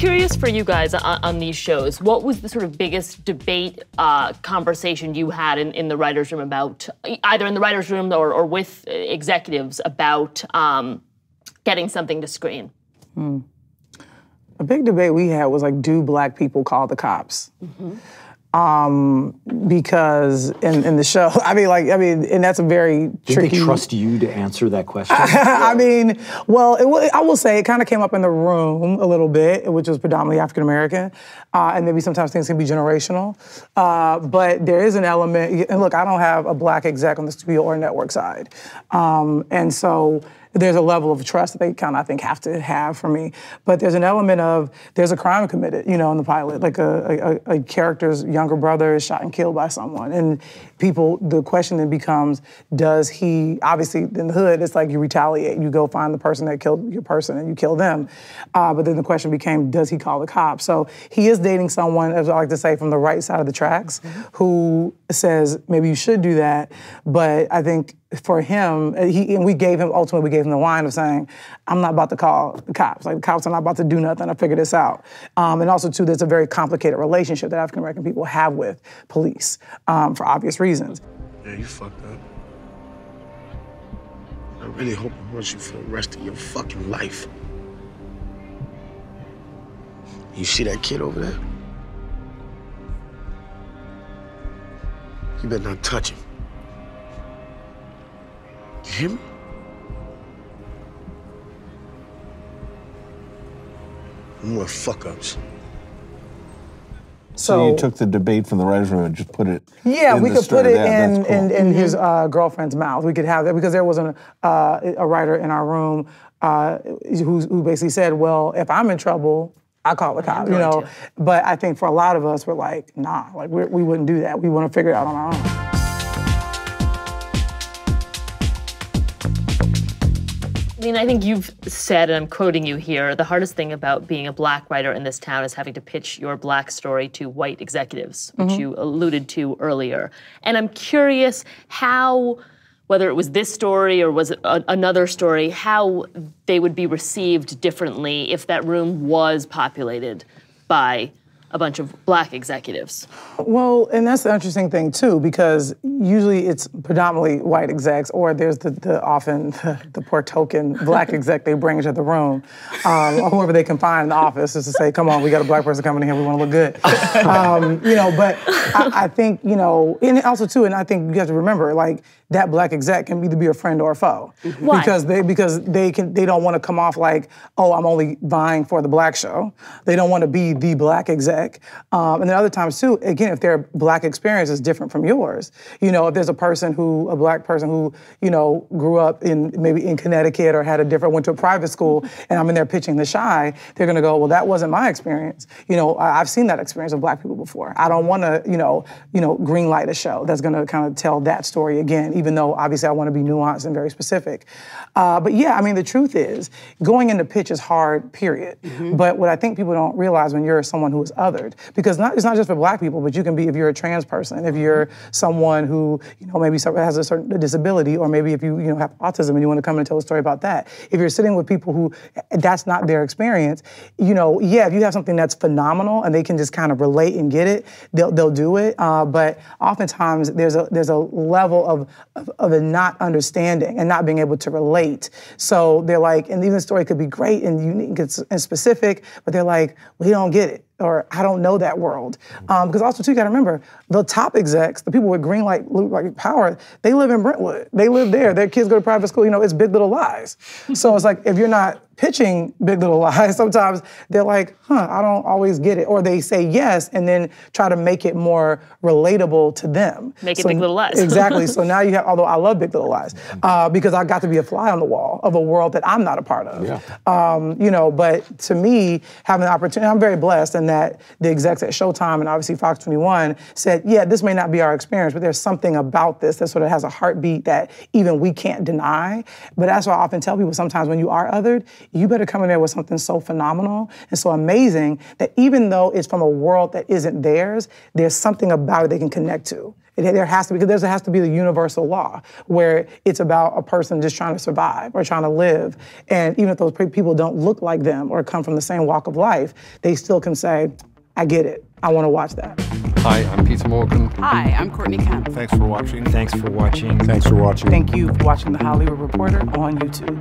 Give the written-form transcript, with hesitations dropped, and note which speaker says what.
Speaker 1: curious for you guys on these shows, what was the sort of biggest debate conversation you had in the writer's room about, either in the writer's room or with executives about getting something to screen?
Speaker 2: A big debate we had was like, do black people call the cops? Because in the show, and that's a very tricky.
Speaker 3: Did they trust you to answer that question?
Speaker 2: I will say it kind of came up in the room a little bit, which was predominantly African American, and maybe sometimes things can be generational. But there is an element, and look, I don't have a black exec on the studio or network side, and so there's a level of trust that they kind of, I think, have to have for me. But there's an element of, there's a crime committed, in the pilot. Like a character's younger brother is shot and killed by someone. And the question then becomes, does he, obviously in the hood, it's like you retaliate. You go find the person that killed your person and you kill them. But then the question became, does he call the cops? So he is dating someone, as I like to say, from the right side of the tracks, who says, maybe you should do that. But I think for him, we gave him the line of saying, I'm not about to call the cops. Like, the cops are not about to do nothing. I figured this out. And also, too, there's a very complicated relationship that African American people have with police for obvious reasons.
Speaker 4: Yeah, you fucked up. I really hope it haunts you for the rest of your fucking life. You see that kid over there? You better not touch him. You hear me? More fuck-ups.
Speaker 5: So you took the debate from the writer's room and just put it
Speaker 2: Yeah,
Speaker 5: in
Speaker 2: we
Speaker 5: the
Speaker 2: could
Speaker 5: story.
Speaker 2: put it
Speaker 5: That's cool.
Speaker 2: in his girlfriend's mouth. We could have that because there was a writer in our room who basically said, well, if I'm in trouble, I call the cops, But I think for a lot of us, we're like, nah, like we wouldn't do that. We want to figure it out on our own.
Speaker 1: I think you've said, and I'm quoting you here, the hardest thing about being a black writer in this town is having to pitch your black story to white executives, which you alluded to earlier. And I'm curious how, whether it was this story or was it another story, how they would be received differently if that room was populated by a bunch of black executives.
Speaker 2: Well, and that's the interesting thing too, because usually it's predominantly white execs, or there's often the poor token black exec they bring into the room, or whoever they can find in the office is to say, come on, we got a black person coming in here, we want to look good. But I think, and also too, and I think you have to remember, like, that black exec can either be a friend or a foe.
Speaker 1: Why?
Speaker 2: Because they don't want to come off like, oh, I'm only vying for the black show. They don't want to be the black exec. And then other times too, again, if their black experience is different from yours, if there's a black person who, grew up maybe in Connecticut or went to a private school, and I'm in there pitching The Chi, they're gonna go, well, that wasn't my experience. I've seen that experience of black people before. I don't want to, green light a show that's gonna kind of tell that story again, even though obviously I want to be nuanced and very specific. But yeah, the truth is, going into pitch is hard, period. But what I think people don't realize when you're someone who is othered, because it's not just for black people, but you can be, if you're a trans person, if you're someone who, maybe has a certain disability, or maybe if you, have autism and you want to come and tell a story about that. If you're sitting with people who that's not their experience, if you have something that's phenomenal and they can just kind of relate and get it, they'll do it. But oftentimes there's a level of a not understanding and not being able to relate. So they're like, and even the story could be great and unique and specific, but they're like, we don't get it. Or I don't know that world. Because also too, you gotta remember, the top execs, the people with green light power, they live in Brentwood. They live there. Their kids go to private school, it's Big Little Lies. So it's like, if you're not pitching Big Little Lies, sometimes they're like, I don't always get it. Or they say yes and then try to make it more relatable to them.
Speaker 1: Make it Big Little Lies.
Speaker 2: Exactly. So now you have, although I love Big Little Lies, because I got to be a fly on the wall of a world that I'm not a part of.
Speaker 5: Yeah.
Speaker 2: But to me, having the opportunity, I'm very blessed in that the execs at Showtime and obviously Fox 21 said, yeah, this may not be our experience, but there's something about this that sort of has a heartbeat that even we can't deny. But that's why I often tell people, sometimes when you are othered, you better come in there with something so phenomenal and so amazing that even though it's from a world that isn't theirs, there's something about it they can connect to. There has to be, because there has to be the universal law where it's about a person just trying to survive or trying to live. And even if those people don't look like them or come from the same walk of life, they still can say, I get it. I want to watch that.
Speaker 6: Hi, I'm Peter Morgan.
Speaker 7: Hi, I'm Courtney Kemp.
Speaker 5: Thanks for watching.
Speaker 3: Thanks for watching.
Speaker 5: Thanks for watching.
Speaker 7: Thank you for watching The Hollywood Reporter on YouTube.